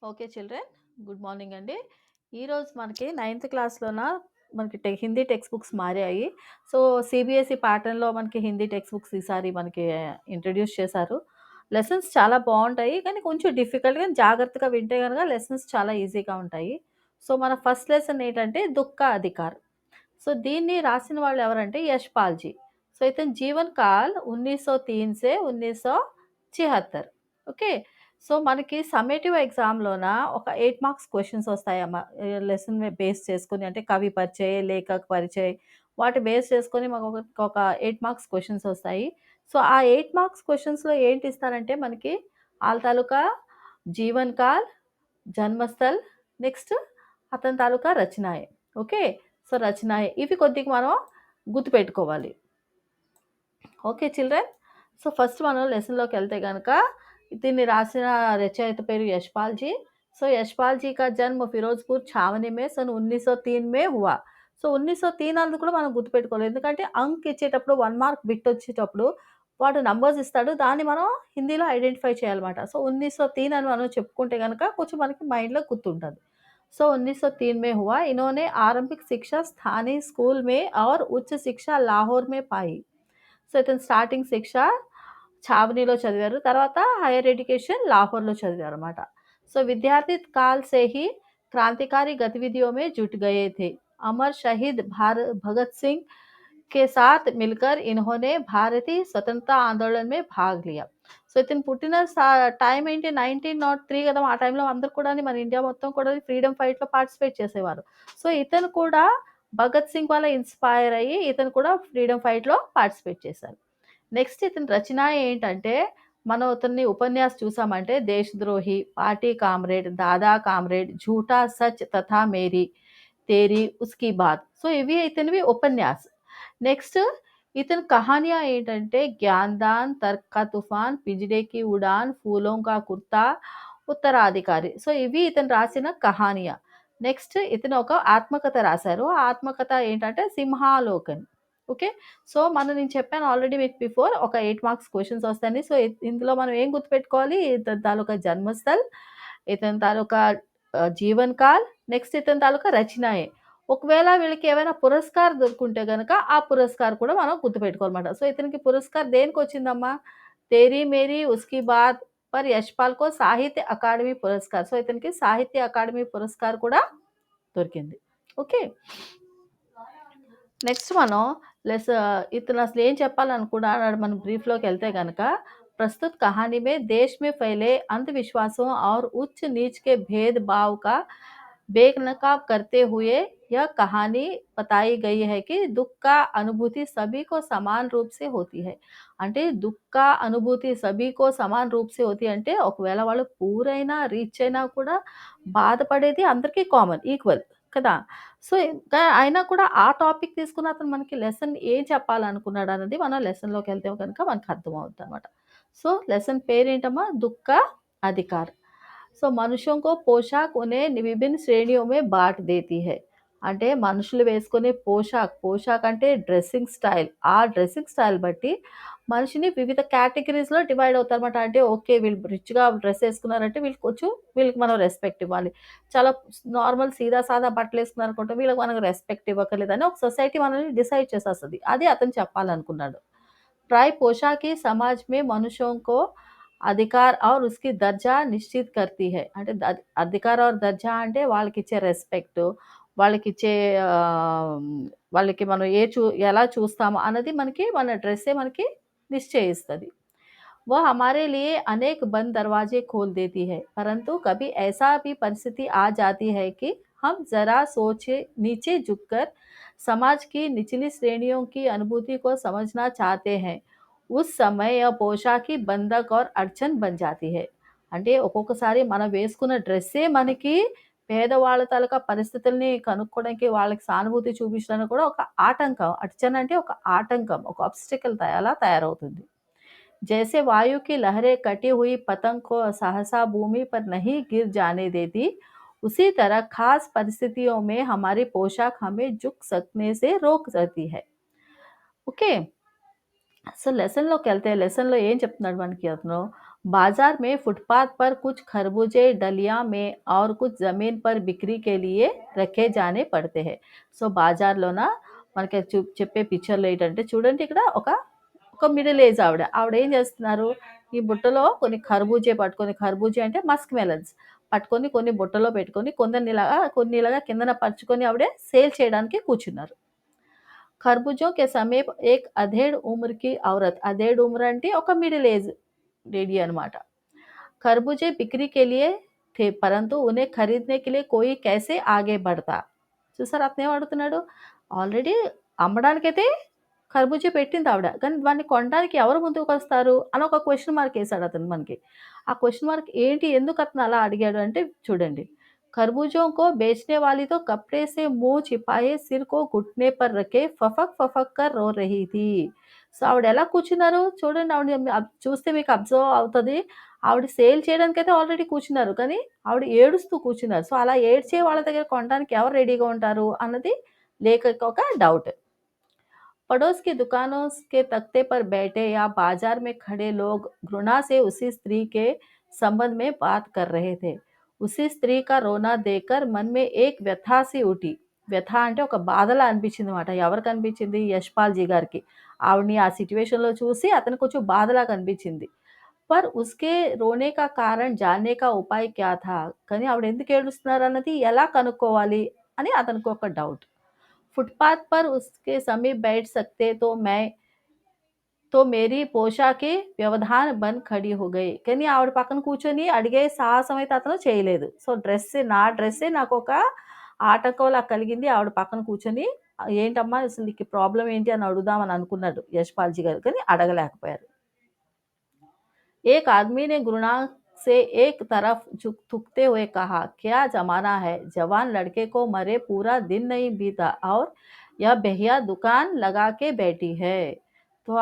Okay children, good morning అండి. ఈరోజు మనకి నైన్త్ క్లాస్లోన మనకి హిందీ టెక్స్ట్ బుక్స్ మారాయి. సో సిబిఎస్ఈ ప్యాటర్న్లో మనకి హిందీ టెక్స్ట్ బుక్స్ ఈసారి మనకి ఇంట్రడ్యూస్ చేశారు. లెసన్స్ చాలా బాగుంటాయి, కానీ కొంచెం డిఫికల్ట్గా జాగ్రత్తగా వింటే కనుక లెసన్స్ చాలా ఈజీగా ఉంటాయి. సో మన ఫస్ట్ లెసన్ ఏంటంటే దుఃఖ అధికార్. సో దీన్ని రాసిన వాళ్ళు ఎవరంటే యశ్పాల్జీ. సో ఇతని జీవన్ కాల్ 1903 से 1976. ఓకే. సో మనకి సమ్మేటివ్ ఎగ్జామ్‌లోన ఒక 8 మార్క్స్ క్వెషన్స్ వస్తాయమ్మా. లెసన్ బేస్ చేసుకొని, అంటే కవి పరిచయ్, లేఖక్ పరిచయ్, వాటి బేస్ చేసుకొని ఒక 8 మార్క్స్ క్వెషన్స్ వస్తాయి. సో ఆ 8 మార్క్స్ క్వెషన్స్‌లో ఏంటి ఇస్తారంటే మనకి ఆళ్ళ తాలూకా జీవన్ కాల్, జన్మస్థల్, నెక్స్ట్ అతని తాలూకా రచనాయే. ఓకే. సో రచనాయే ఇవి కొద్దిగా మనం గుర్తుపెట్టుకోవాలి. Okay children. సో ఫస్ట్ మనం లెసన్‌లోకి వెళ్తే గనక దీన్ని రాసిన రచయిత పేరు यशपाल जी. సో यशपाल जी का जन्म फिरोजपुर छावनी में सन 1903 में हुआ. సో 1903 అన్నది కూడా మనం గుర్తుపెట్టుకోవాలి. ఎందుకంటే అంక్ ఇచ్చేటప్పుడు 1 మార్క్ బిట్ వచ్చేటప్పుడు వాడు నంబర్స్ ఇస్తాడు. దాన్ని మనం హిందీలో ఐడెంటిఫై చేయాలన్నమాట. సో 1903 అని మనం చెప్పుకుంటే గనక కొంచెం మనకి మైండ్‌లో గుర్తుంటది. సో 1903 में हुआ. इन्होंने आरंभिक शिक्षा स्थानीय स्कूल में और उच्च शिक्षा लाहौर में पाई. సో ఇతను స్టార్టింగ్ శిక్ష छावनीలో చదివారు. తర్వాత హైయర్ ఎడ్యుకేషన్ లాహోర్‌లో చదివారన్నమాట. సో विद्यार्थी काल से ही क्रांतिकारी गतिविधियों में जुट गए थे. अमर शहीद भगत सिंह के साथ मिलकर इन्होंने भारतीय स्वतंत्रता आंदोलन में भाग लिया. సో ఇతను పుట్టిన టైం ఏంటి 1903 కదా! ఆ టైంలో అందరూ కూడా మన ఇండియా మొత్తం కూడా ఫ్రీడమ్ ఫైట్‌లో పార్టిసిపేట్ చేసేవారు. సో ఇతను కూడా భగత్ సింగ్ వల్ల ఇన్‌స్పైర్ అయ్యి ఇతను కూడా ఫ్రీడమ్ ఫైట్‌లో పార్టిసిపేట్ చేశారు. నెక్స్ట్ ఇతని రచన ఏంటంటే, మనం ఇతన్ని ఉపన్యాసం చూసామంటే 'దేశద్రోహి', 'పార్టీ కామ్రేడ్', 'దాదా కామ్రేడ్', 'झूठा सच तथा मेरी तेरी उसकी बात'. సో ఇవి ఇతనివి ఉపన్యాస్. నెక్స్ట్ ఇతని కహానియా ఏంటంటే 'ज्ञानदान', 'तर्क का तूफान', 'पिंजड़े की उड़ान', 'फूलों का कुर्ता', 'ఉత్తరాధికారి'. సో ఇవి ఇతను రాసిన కహానియా. నెక్స్ట్ ఇతను ఒక ఆత్మకథ రాశారు. ఆ ఆత్మకథ ఏంటంటే 'సింహాలోకన్'. ఓకే. సో నేను చెప్పాను ఆల్రెడీ మీకు బిఫోర్ ఒక 8 మార్క్స్ క్వెషన్స్ వస్తాయని. సో ఇందులో మనం ఏం గుర్తుపెట్టుకోవాలి? ఇతని తాలూకా జన్మస్థల్, ఇతని తాలూకా జీవన్ కాల్, నెక్స్ట్ ఇతని తాలూకా రచనాయే. ఒకవేళ వీళ్ళకి ఏమైనా పురస్కార్ దొరుకుంటే గనక ఆ పురస్కార్ కూడా మనం గుర్తుపెట్టుకోవాలన్నమాట. సో ఇతనికి పురస్కార్ దేనికొచ్చిందమ్మా? 'Theri Mary ఉస్కీ bath' per Yashpal కో సాహిత్య అకాడమీ పురస్కార్. సో ఇతనికి సాహిత్య అకాడమీ పురస్కార్ కూడా దొరికింది. ఓకే. నెక్స్ట్ మనం ఇతను అసలు ఏం చెప్పాలనుకున్నాడు మనం బ్రీఫ్‌లోకి వెళ్తే గనక, प्रस्तुत कहानी में देश में फैले अंधविश्वासों और उच्च नीच के भेदभाव का बेनकाब करते हुए यह कहानी बताई गई है कि दुःख का अनुभूति सभी को समान रूप से होती है. అంటే దుఃఖ అనుభూతి సభీకో సమాన్ రూప్ సే హోతీ అంటే ఒకవేళ వాళ్ళు పూర్ అయినా, రిచ్ అయినా కూడా బాధపడేది అందరికీ కామన్, ఈక్వల్ కదా! సో ఇంకా అయినా కూడా ఆ టాపిక్ తీసుకొని అతను మనకి లెసన్ ఏం చెప్పాలనుకున్నాడన్నది మనం లెసన్‌లోకెళ్తే గనుక మనకు అర్థమవుద్దనమాట. సో లెసన్ పేరేంటమ్మా? దుఃఖ అధికార్. సో మనుషుం కో పోషాక్ ఉన్हें విభిన్న శ్రేణిयों में बाँट देती है. అంటే మనుషులు వేసుకునే పోషాక్ అంటే డ్రెస్సింగ్ స్టైల్. ఆ డ్రెస్సింగ్ స్టైల్ బట్టి మనిషిని వివిధ కేటగరీస్‌లో డివైడ్ అవుతారన్నమాట. అంటే ఓకే. వీళ్ళు రిచ్‌గా డ్రెస్ ఏసుకున్నారంటే వీళ్ళకి మనం రెస్పెక్ట్ ఇవ్వాలి. చాలా నార్మల్ సీదా సాదా బట్టలేసుకున్నారనుకుంటే వీళ్ళకి మనం రెస్పెక్ట్ ఇవ్వక్కర్లేదని ఒక సొసైటీ మనల్ని డిసైడ్ చేసేస్తది. అది అతను చెప్పాలనుకున్నాడు. प्राय पोशाक ही समाज में मनुष्यों को अधिकार और उसकी दर्जा నిశ్చిత్ करती है. అంటే అధికార और దర్జా అంటే వాళ్ళకిచ్చే రెస్పెక్ట్, వాళ్ళకిచ్చే వాళ్ళకి మనం ఎలా చూస్తామో అన్నది మనకి మన డ్రెస్సే మనకి నిశ్చయిస్తది. वह हमारे लिए अनेक बंद दरवाजे खोल देती है, परंतु कभी ऐसा भी परिस्थिति आ जाती है कि हम जरा सोचे नीचे झुककर समाज की निचली श्रेणियों की अनुभूति को समझना चाहते हैं. उस समय यह पोशाकी बंधक और अड़चन बन जाती है. అంటే ఒక్కొక్కసారి మనం వేసుకున్న డ్రెస్సే మనకి పేదవాళ్ళ తాలూకా పరిస్థితుల్ని కనుక్కోవడానికి, వాళ్ళకి సానుభూతి చూపించడానికి కూడా ఒక ఆటంకం. అడ్చన్ అంటే ఒక ఆటంకం, ఒక ఆబ్‌స్టికల్ అలా తయారవుతుంది. जैसे वायु की लहरें कटी हुई पतंग को सहसा भूमि पर नहीं गिर जाने देती, उसी तरह खास परिस्थितियों में हमारी पोशाक हमें झुक सकने से रोक सकती है. ఓకే. సో లెసన్‌లోకెళ్తే లెసన్‌లో ఏం చెప్తున్నాడు మనకి అతను? बाजार में फुटपाथ पर कुछ खरबूजे डलिया में और कुछ जमीन पर बिक्री के लिए రకే జానే పడతే హై. సో, బాజార్‌లోన మనకి చెప్పే పిక్చర్‌లో ఏంటంటే చూడండి ఇక్కడ ఒక మిడిల్ ఏజ్ ఆవిడ. ఆవిడేం చేస్తున్నారు, ఈ బుట్టలో కొన్ని ఖర్బూజే పట్టుకొని ఖర్బూజే అంటే మస్క్ మెలన్స్ పట్టుకొని కొన్ని బుట్టలో పెట్టుకొని కొన్ని ఇలాగా కిందన పరుచుకొని ఆవిడ సేల్ చేయడానికి కూర్చున్నారు. खरबूजों के समीप एक अधेड़ उम्र की औरत अधेड़ उम्र అంటే ఒక మిడిల్ ఏజ్ लेडी అనమాట. खरबूजे बिक्री के लिए थे परंतु उन्हें खरीदने के लिए कोई कैसे आगे बढ़ता. చూసారా అతను ఏమడుగుతున్నాడు, ఆల్రెడీ అమ్మడానికైతే ఖర్బూజా పెట్టిందావిడ. కానీ దాన్ని కొనడానికి ఎవరు ముందుకొస్తారు అని ఒక క్వెషన్ మార్క్ ఏసాడు అతను మనకి. ఆ క్వెషన్ మార్క్ ఏంటి? ఎందుకు అతను అలా అడిగాడు అంటే చూడండి. खरबूजों को बेचने वाली तो कपड़े से मुँह छिपाए सिर को घुटने पर रखे फफक फफक कर रो रही थी. సో, ఆవిడెలా కూర్చున్నారు చూడండి. ఆవిడని చూస్తే మీకు అబ్జర్వ్ అవుతది. ఆవిడ సేల్ చేయడానికైతే ఆల్రెడీ కూర్చున్నారు. కానీ ఆవిడ ఏడుస్తూ కూర్చున్నారు. సో, అలా ఏడ్చే వాళ్ళ దగ్గర కొనడానికి ఎవరు రెడీగా ఉంటారు అన్నది లేఖకి ఒక డౌట్. पड़ोस की दुकानों के तख्ते पर बैठे या बाजार में खड़े लोग घृणा से उसी स्त्री के संबंध में बात कर रहे थे. उसी स्त्री का रोना देखकर मन में एक వ్యథ सी उठी. వ్యథ అంటే ఒక బాధలా అనిపించిందన్నమాట. ఎవరికి అనిపించింది? యశ్పాల్‌జీ గారికి. ఆవిడని ఆ సిట్యుయేషన్‌లో చూసి అతనికి కొంచెం బాధలాగా అనిపించింది. पर उसके रोने का कारण जानने का उपाय क्या था? కానీ ఆవిడ ఎందుకు ఏడుస్తున్నారన్నది ఎలా కనుక్కోవాలి అని అతనికి ఒక డౌట్. फुटपाथ पर उसके समीप बैठ सकते तो మేరీ పోషాకి వ్యవధాన్ బంద్ ఖడీ హో గయి. కానీ ఆవిడ పక్కన కూర్చొని అడిగే సాహసం అయితే అతను చేయలేదు. సో, నా డ్రెస్సే నాకొక ఆటంకంలా కలిగింది. ఆవిడ పక్కన కూర్చొని ఏంటమ్మా అసలు నీకు ప్రాబ్లమ్ ఏంటి అని అడుగుదామని అనుకున్నాడు యశ్పాల్‌జీ గారు. కానీ అడగలేకపోయారు. एक आदमी ने घृणा से एक तरफ थूकते हुए कहा, क्या जमाना है, जवान लड़के को मरे पूरा दिन नहीं बीता और यह बेहिया दुकान लगा के बैठी है. సో,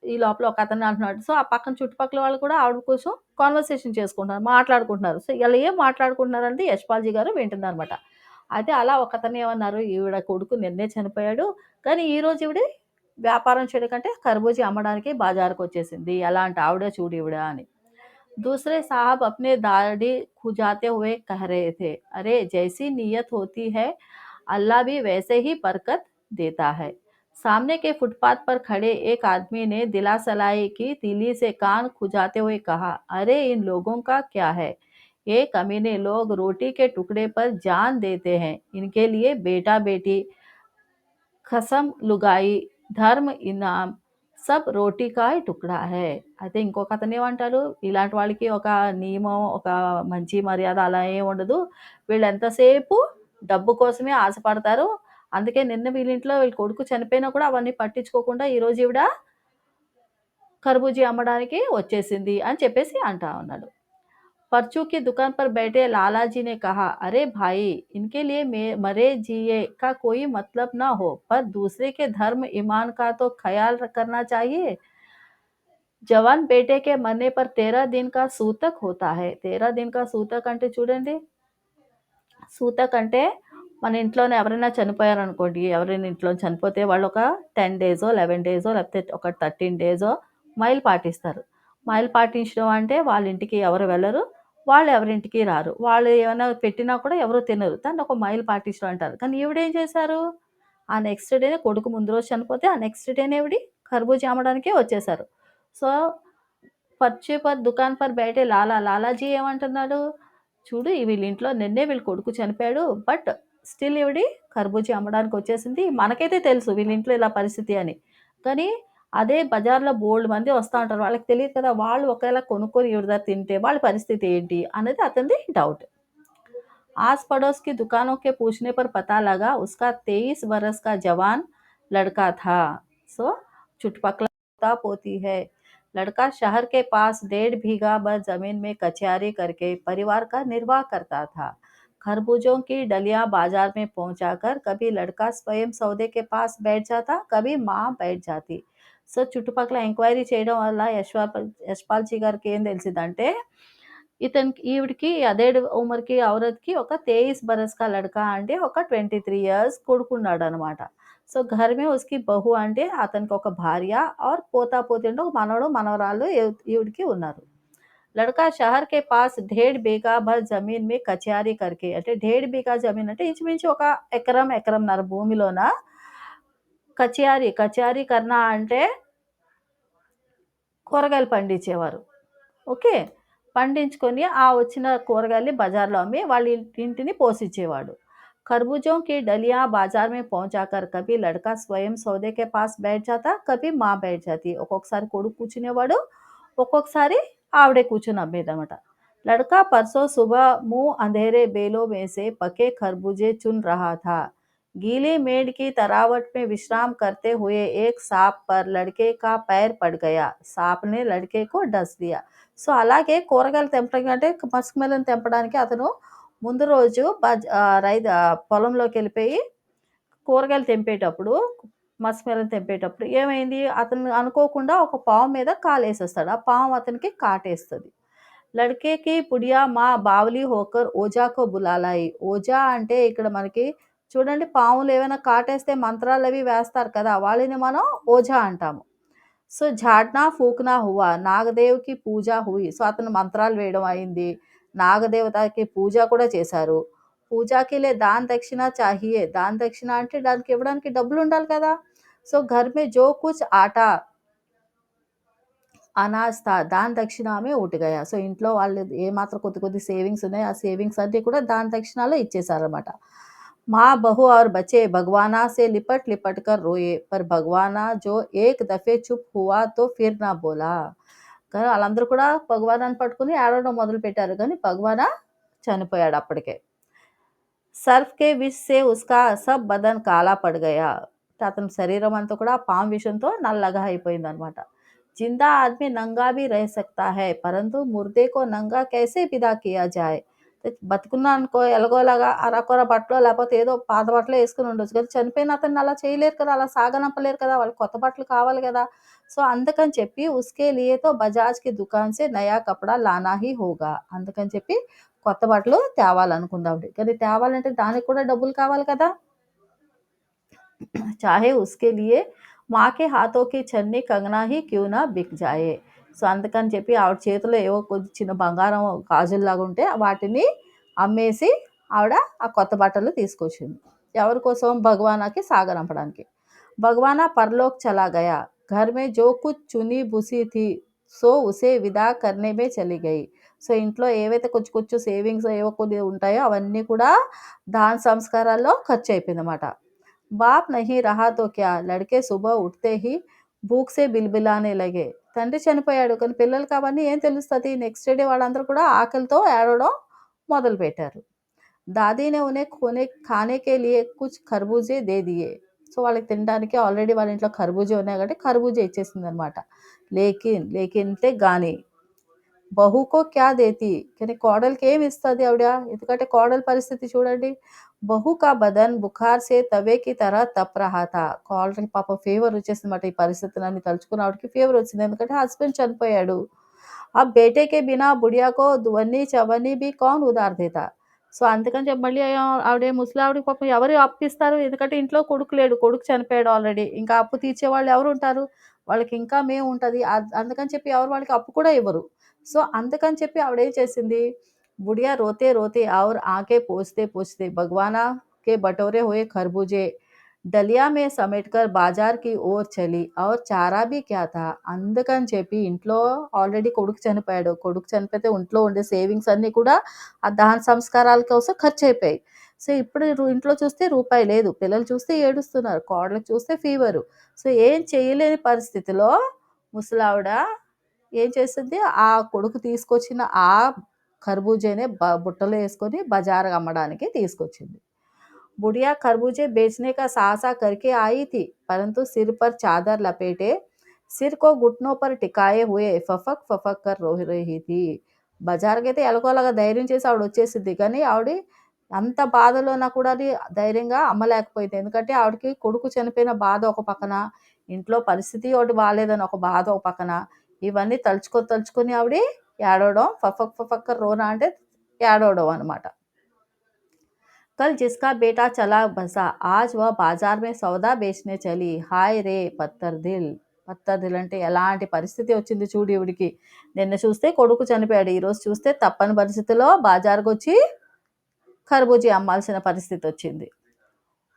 ఈ లోపల ఒక అతను అంటున్నాడు. సో, ఆ పక్కన చుట్టుపక్కల వాళ్ళు కూడా ఆవిడ కోసం కాన్వర్సేషన్ చేసుకుంటున్నారు. మాట్లాడుకుంటున్నారు. సో, ఇలా ఏం మాట్లాడుకుంటున్నారంటే యశ్పాల్‌జీ గారు వింటున్నారన్నమాట. అయితే అలా ఒకతను ఏమన్నారు, ఈవిడ కొడుకు నిన్నే చనిపోయాడు. కానీ ఈరోజు ఈవిడ వ్యాపారం చేయడం కంటే కర్బూజా అమ్మడానికి బాజారుకొచ్చేసింది. ఎలాంటి ఆవిడ చూడు ఈవిడ అని. दूसरे साहब अपने दाढ़ी खुजाते हुए कह रहे थे, अरे जैसी नीयत होती है अल्लाह भी वैसे ही बरकत देता है. सामने के फुटपाथ पर खड़े एक आदमी ने दिलासलाई की तीली से कान खुजाते हुए कहा, अरे इन लोगों का क्या है, ये कमीने लोग रोटी के टुकड़े पर जान देते हैं. इनके लिए बेटा बेटी ఖసం లుగాయి ధర్మ్ ఇనామ్ సబ్ రోటీ కా హీ టుక్డా హై. అయితే ఇంకొకతనేమంటారు, ఇలాంటి వాళ్ళకి ఒక నియమం, ఒక మంచి మర్యాద అలా ఏం ఉండదు. వీళ్ళెంతసేపు డబ్బు కోసమే ఆశపడతారు. అందుకే నిన్న వీళ్ళింట్లో వీళ్ళ కొడుకు చనిపోయినా కూడా అవన్నీ పట్టించుకోకుండా ఈరోజు ఈవిడ కర్బూజీ అమ్మడానికి వచ్చేసింది అని చెప్పేసి అంటా ఉన్నాడు. परचू की दुकान पर बैठे लाला जी ने कहा, अरे भाई, इनके लिए मरे जिए का कोई मतलब ना हो, पर दूसरे के धर्म ईमान का तो ख्याल करना चाहिए. जवान बेटे के मरने पर 13 दिन का सूतक होता है. 13 दिन का सूतक అంటే చూడండి. సూతక్ అంటే మన ఇంట్లోనే ఎవరైనా చనిపోయారనుకోండి. ఎవరైనా ఇంట్లో చనిపోతే వాళ్ళు ఒక 10 డేసో, 11 డేసో లేకపోతే ఒక 13 డేసో మైల్ పాటిస్తారు. మైల్ పాటించడం అంటే వాళ్ళ ఇంటికి ఎవరు వెళ్లరు. వాళ్ళు ఎవరింటికి రారు. వాళ్ళు ఏమైనా పెట్టినా కూడా ఎవరు తినరు. దాన్ని ఒక మైల్ పాటించడం అంటారు. కానీ ఈవిడేం చేశారు? ఆ నెక్స్ట్ డేనే కొడుకు ముందు రోజు చనిపోతే ఆ నెక్స్ట్ డేనే ఈవిడ ఖర్బూజా అమ్మడానికే వచ్చేశారు. సో, పర్చే పర్ దుకాన్ పర్ బయటే లాలాజీ ఏమంటున్నాడు? చూడు వీళ్ళింట్లో నిన్నే వీళ్ళ కొడుకు చనిపోయాడు. బట్ స్టిల్ ఈవిడ కర్బూజా అమ్మడానికొచ్చేసింది. మనకైతే తెలుసు వీళ్ళింట్లో ఇలా పరిస్థితి అని. కానీ అదే బజార్‌లో బోలెడు మంది వస్తా ఉంటారు. వాళ్ళకి తెలీదు కదా! వాళ్ళు ఒకవేళ కొనుక్కొని ఈవిడ దగ్గర తింటే వాళ్ళ పరిస్థితి ఏంటి అన్నది అతనిది డౌట్. आस-पड़ोस की दुकानों के पूछने पर पता लगा उसका 23 बरस का जवान लड़का था. సో, చుట్టుపక్కల पोता पोती है. लड़का शहर के पास 1.5 बीघा भर जमीन में कचहरी करके परिवार का निर्वाह करता था. खरबूजों की डलियां बाजार में पहुंचाकर कभी लड़का स्वयं सौदे के पास बैठ जाता, कभी माँ बैठ जाती. సో, చుట్టుపక్కల ఎంక్వైరీ చేయడం వల్ల యశ్పాల్‌జీ గారికి ఏం తెలిసిందంటే ఈవిడకి అదే ఉమర్‌కి ఔరత్‌కి ఒక 23 బరస్ కా లడకా అంటే ఒక 23 ఇయర్స్ కొడుకున్నాడనమాట. సో, ఘర్ మే ఉస్‌కి బహు అంటే అతనికి ఒక భార్య ఔర్ పోతా పోతి అంటే ఒక మనవడు, మనవరాళ్ళు ఈవిడకి ఉన్నారు. लड़का शहर के पास 1.5 बीघा भर జమీన్ में కచేరీ करके అంటే 1.5 बीघा జమీన్ అంటే ఇంచుమించు ఒక ఎకరం, ఎకరంన్నర భూమిలోన కచేరీ కర్నా అంటే కూరగాయలు పండించేవారు. ఓకే. పండించుకొని ఆ వచ్చిన కూరగాయల్ని బజార్‌లో అమ్మి వాళ్ళ ఇంటిని పోషించేవాడు. खरबूजों की डलियाँ बाजार में पहुँचाकर कभी लड़का स्वयं सौदे के पास बैठ जाता, कभी माँ बैठ जाती. ఒక్కొక్కసారి కొడుకు కూర్చునేవాడు, ఒక్కొక్కసారి ఆవిడే కూర్చొని అమ్మేదనమాట. लड़का परसों सुबह मुँह अंधेरे बेलों में से पके खरबूजे चुन रहा था. गीली मेड़ की तरावट में विश्राम करते हुए एक सांप पर लड़के का पैर पड़ गया. सांप ने लड़के को डस दिया. సో, అలాగే కూరగాయలు తెంపడానికి అంటే మస్క్ మెలన్ తెంపడానికి అతను ముందు రోజు పొలంలోకెళ్ళిపోయి కూరగాయలు తెంపేటప్పుడు, మస్క్ మెలన్ తెంపేటప్పుడు ఏమైంది? అతను అనుకోకుండా ఒక పాము మీద కాలేసేస్తాడు. ఆ పాము అతనికి కాటేస్తది. లड़के పుడియా మా బావలి హోకర్ ఓజాకో బులాలాయి. ఓజా అంటే ఇక్కడ మనకి చూడండి పాములు ఏమైనా కాటేస్తే మంత్రాలవి వేస్తారు కదా! వాళ్ళని మనం ఓజా అంటాము. సో, झाड़ना फूँकना हुआ, నాగదేవ్‌కి పూజ హుయి. సో, అతను మంత్రాలు వేయడం అయింది. నాగదేవతకి పూజ కూడా చేశారు. పూజాకి లే దాన్ దక్షిణ చాహియే. దాన్ దక్షిణ అంటే దానికి ఇవ్వడానికి డబ్బులుండాలి కదా! సో, घर में जो कुछ आटा అనాజ్ థా దాన్ దక్షిణ మే ఉట్ గయా. సో, ఇంట్లో వాళ్ళు ఏమాత్రం కొద్ది కొద్ది సేవింగ్స్ ఉన్నాయో, ఆ సేవింగ్స్ అన్నీ కూడా దాన్ దక్షిణాలో ఇచ్చేసారనమాట. माँ बहू और बच्चे भगवाना से लिपट-लिपट कर रोए, पर भगवाना जो एक दफ़े चुप हुआ तो फिर ना बोला. కానీ ఆళ్ళందరూ కూడా భగవానాన్ని పట్టుకొని ఏడవడం మొదలుపెట్టారు. కానీ భగవానా చనిపోయాడు అప్పటికే. సర్ఫ్ కే విష్ సే ఉస్కా సబ్ బదన్ కాలా పడ్ గయా. అతని శరీరం అంతా కూడా పాము విషంతో నల్లగా అయిపోయిందనమాట. జిందా ఆద్మీ నంగా భీ రह सकता है, परंतु मुर्दे को नंगा कैसे विदा किया जाए. బతికున్నా అనుకో ఎలాగోలాగా అరకొర బట్టలో లేకపోతే ఏదో పాత బట్టలో యేసుకొని ఉండొచ్చు. కానీ చనిపోయిన అతన్ని అలా చేయలేరు కదా! అలా సాగనంపలేరు కదా! వాళ్ళకి కొత్త బట్టలు కావాలి కదా! సో, అందుకని చెప్పి ఉస్కే లియే తో బజాజ్ కి దుకాన్ సే నయా కపడా లానా హీ హోగా. అందుకని చెప్పి కొత్త బట్టలు తేవాలనుకుందావిడ. కానీ తేవాలంటే దానికి కూడా డబ్బులు కావాలి కదా! చాహే ఉస్కే లియే మాँ के हाथों की छन्नी कंगना ही क्यों ना बिक जाए. సో, అందుకని చెప్పి ఆవిడ చేతిలో ఏవో కొంచెం చిన్న బంగారం గాజుల్లాగా ఉంటే వాటిని అమ్మేసి ఆవిడ ఆ కొత్త బట్టలు తీసుకొచ్చింది. ఎవరి కోసం? భగవానాకి సాగనంపడానికి. భగవానా పరలోక్ చలా గయా. घर में जो कुछ चुनी भूसी थी సో ఉసే విదా కర్నే మే చలి గయి. సో, ఇంట్లో ఏవైతే కొంచెం కొంచెం సేవింగ్స్ ఏవో కొన్ని ఉంటాయో అవన్నీ కూడా దాన సంస్కారాల్లో ఖర్చయిపోయిందనమాట. बाप नहीं रहा तो क्या, लड़के सुबह उठते ही భూక్ సే బిలబిలానే లగే. తండ్రి చనిపోయాడు. కానీ పిల్లలకి అవన్నీ ఏం తెలుస్తది? నెక్స్ట్ డే వాళ్ళందరూ కూడా ఆకలితో ఏడవడం మొదలుపెట్టారు. దాదీ నే ఉన్హే ఖానే కే లియే కుచ్ ఖర్బూజే దే దియే. సో, వాళ్ళకి తినడానికి ఆల్రెడీ వాళ్ళ ఇంట్లో ఖర్బూజా ఉన్నాయి కాబట్టి ఖర్బూజా ఇచ్చేసిందనమాట. లేకిన్ అంటే గాని బహుకో క్యా దేతి. కానీ కోడలికి ఏమి ఇస్తది ఆవిడ? ఎందుకంటే కోడలి పరిస్థితి చూడండి. బహు కా బదన్ బుఖార్ సే తవే కి తరహ తప్ రహా థా. కోడలికి పాపం ఫీవర్ వచ్చేసిందన్నమాట. ఈ పరిస్థితులన్నీ తలుచుకుని ఆవిడకి ఫీవర్ వచ్చింది. ఎందుకంటే హస్బెండ్ చనిపోయాడు. अब बेटे के बिना बुढ़िया को दुवन्नी चवन्नी भी कौन उधार देता. సో, అందుకని చెప్పి మళ్ళీ ఆవిడ ముసలావిడకి పాపం ఎవరు అప్పిస్తారు? ఎందుకంటే ఇంట్లో కొడుకు లేడు. కొడుకు చనిపోయాడు ఆల్రెడీ. ఇంకా అప్పు తీర్చేవాళ్ళు ఎవరుంటారు? వాళ్ళకి ఇంకా మేముంటది. అందుకని చెప్పి ఎవరు వాళ్ళకి అప్పు కూడా ఇవ్వరు. సో, అందుకని చెప్పి ఆవిడేం చేసింది? बुढ़िया रोते रोते और आंखें पोंछते पोंछते भगवाना के बटोरे हुए खरबूजे डलिया में समेटकर बाजार की ओर चली और చారా भी क्या था. అందుకని చెప్పి ఇంట్లో ఆల్రెడీ కొడుకు చనిపోయాడు. కొడుకు చనిపోతే ఇంట్లో ఉండే సేవింగ్స్ అన్నీ కూడా ఆ దహన సంస్కారాల కోసం ఖర్చయిపోయాయి. సో, ఇప్పుడు ఇంట్లో చూస్తే రూపాయి లేదు. పిల్లలు చూస్తే ఏడుస్తున్నారు. కోడలికి చూస్తే ఫీవరు. సో, ఏం చేయలేని పరిస్థితిలో ముసలావిడ ఏం చేసింది? ఆ కొడుకు తీసుకొచ్చిన ఆ ఖర్బూజానే బుట్టలో యేసుకొని బజార్ అమ్మడానికి తీసుకొచ్చింది. बुढ़िया खरबूजे बेचने का साहसा करके आई थी, परंतु सिर पर चादर लपेटे सिर को घुटनों पर टिकाए हुए फफक फफक कर रो रही थी. బజార్‌కైతే ఎలాగోలాగా ధైర్యం చేసి ఆవిడ వచ్చేసిద్ది. కానీ ఆవిడ అంత బాధలోనా కూడా అది ధైర్యంగా అమ్మలేకపోయింది. ఎందుకంటే ఆవిడకి కొడుకు చనిపోయిన బాధ ఒక పక్కన, ఇంట్లో పరిస్థితి ఒకటి బాలేదని ఒక బాధ ఒక పక్కన, ఇవన్నీ తలుచుకొని ఆవిడ ఏడవడం ఫఫక్ ఫఫక్ రోనా అంటే ఏడవడం అనమాట. कल जिसका बेटा चला बसा आज वह बाजार में सौदा बेचने चली हाय रे पत्थर दिल. పత్తదిలంటే ఎలాంటి పరిస్థితి వచ్చింది చూడు ఈవిడికి. నిన్న చూస్తే కొడుకు చనిపోయాడు. ఈరోజు చూస్తే తప్పని పరిస్థితిలో బజార్‌కొచ్చి खरबूजे అమ్మాల్సిన పరిస్థితొచ్చింది.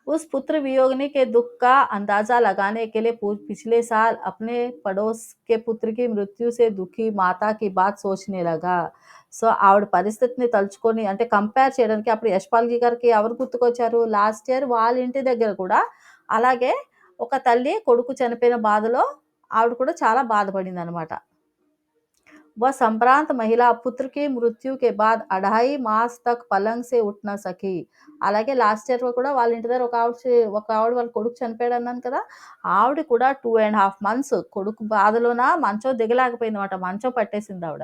उस पुत्र वियोगिनी के दुःख का अंदाज़ा लगाने के लिए पिछले साल अपने पड़ोस के पुत्र की मृत्यु से दुखी माता की बात सोचने लगा. సో, ఆవిడ పరిస్థితిని తలుచుకొని అంటే కంపేర్ చేయడానికి అప్పుడు యశ్పాల్‌జీ గారికి ఎవరు గుర్తుకొచ్చారు? లాస్ట్ ఇయర్ వాళ్ళ ఇంటి దగ్గర కూడా అలాగే ఒక తల్లి కొడుకు చనిపోయిన బాధలో ఆవిడ కూడా చాలా బాధపడిందనమాట. वह संभ्रांत महिला पुत्र की मृत्यु के बाद 2.5 मास तक पलंग से उठ ना सकी. అలాగే లాస్ట్ ఇయర్ కూడా వాళ్ళ ఇంటి దగ్గర ఒక ఆవిడ వాళ్ళ కొడుకు చనిపోయాడన్నాను కదా! ఆవిడ కూడా 2½ మంత్స్ కొడుకు బాధలోన మంచం దిగలేకపోయిందన్నమాట. మంచం పట్టేసిందావిడ.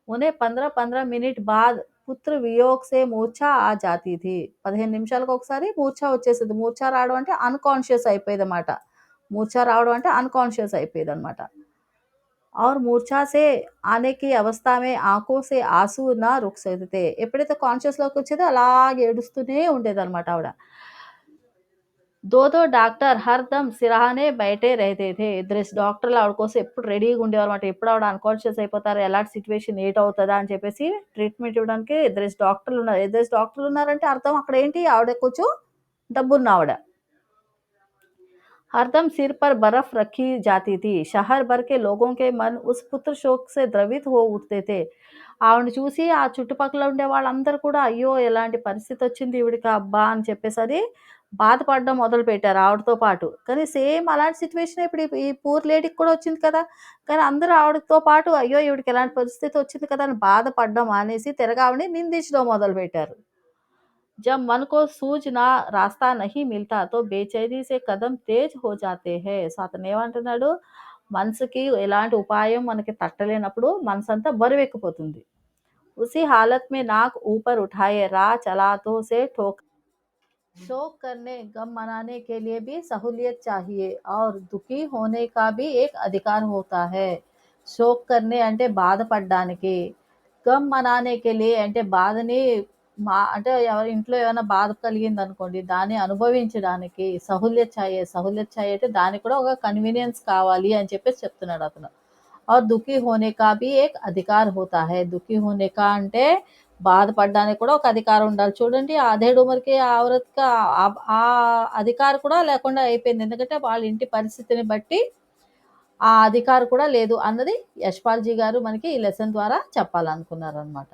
उन्हें 15-15 मिनट बाद పుత్ర వియోగ్ సే మూర్ఛ ఆ జాతీ థీ. 15 నిమిషాలకు ఒకసారి మూర్ఛ వచ్చేసేది. మూర్ఛ రావడం అంటే అన్‌కాన్షియస్ అయిపోయేదన్నమాట. మూర్ఛ రావడం అంటే అన్‌కాన్షియస్ అయిపోయేదన్నమాట. और मूर्छा से आने की अवस्था में ఆంఖో సే ఆంసూ నా రుక్ सकते थे. ఎప్పుడైతే కాన్షియస్‌లోకి వచ్చేదో అలాగే ఏడుస్తూనే ఉండేదన్నమాట ఆవిడ. 2-2 డాక్టర్ హర్‌దమ్ సిరహానే బయటే రహతే थे. ఇద్దరేసి డాక్టర్లు ఆవిడ కోసం ఎప్పుడు రెడీగా ఉండేవారన్నమాట. ఎప్పుడు ఆవిడ అన్‌కాన్షియస్ అయిపోతారో, ఎలాంటి సిట్యుయేషన్ ఏటవుతదా అని చెప్పేసి ట్రీట్మెంట్ ఇవ్వడానికి ఇద్దరేసి డాక్టర్లున్నారు. ఇద్దరేసి డాక్టర్లున్నారంటే అర్థం అక్కడేంటి ఆవిడ కొంచెం డబ్బున్నావిడ. हरदम सिर पर बर्फ रखी जाती थी. शहर भर के लोगों के मन उस पुत्र शोक से द्रवित हो उठते थे. ఆవిడని చూసి ఆ చుట్టుపక్కల ఉండే వాళ్ళందరూ కూడా అయ్యో! ఎలాంటి పరిస్థితొచ్చింది ఈవిడికి అబ్బా! అని చెప్పేసని బాధపడడం మొదలుపెట్టారు ఆవిడతో పాటు. కానీ సేమ్ అలాంటి సిట్యుయేషనే ఇప్పుడు ఈ పూర్ లేడీకి కూడా వచ్చింది కదా! కానీ అందరూ ఆవిడతో పాటు అయ్యో! ఈవిడికి ఇలాంటి పరిస్థితి వచ్చింది కదా! అని బాధపడడం మానేసి తిరగా ఆవిడని నిందించడం మొదలుపెట్టారు. जब मन को सूझना रास्ता नहीं मिलता तो బేచైనీ సే కదం తేజ్ హో జాతే హై. సో అతనేమంటున్నాడు, మనసుకి ఎలాంటి ఉపాయం మనకి తట్టలేనప్పుడు మనసంతా బరువెక్కిపోతుంది. ఉసి హాలత్ మే నాక్ ऊपर उठाए राह चलातों से ठोक शोक करने गम मनाने के लिए भी सहूलियत चाहिए और दुखी होने का भी एक अधिकार होता है. షోక్ కర్నే అంటే బాధపడడానికి, గమ్ మనానే కే లియే అంటే బాధని అంటే ఎవరి ఇంట్లో ఏమైనా బాధ కలిగిందనుకోండి, దాన్ని అనుభవించడానికి సహూలియత్ చాహియే అంటే దానికి కూడా ఒక కన్వీనియన్స్ కావాలి అని చెప్పేసి చెప్తున్నాడతను. और दुखी होने का भी एक अधिकार होता है. दुखी होने का అంటే బాధపడడానికి కూడా ఒక అధికారం ఉండాలి. చూడండి ఆ అధేड़ उम्र की औरत का ఆ అధికారం కూడా లేకుండా అయిపోయింది. ఎందుకంటే వాళ్ళ ఇంటి పరిస్థితిని బట్టి ఆ అధికారం కూడా లేదు అన్నది యశ్పాల్‌జీ గారు మనకి ఈ లెసన్ ద్వారా చెప్పాలనుకున్నారనమాట.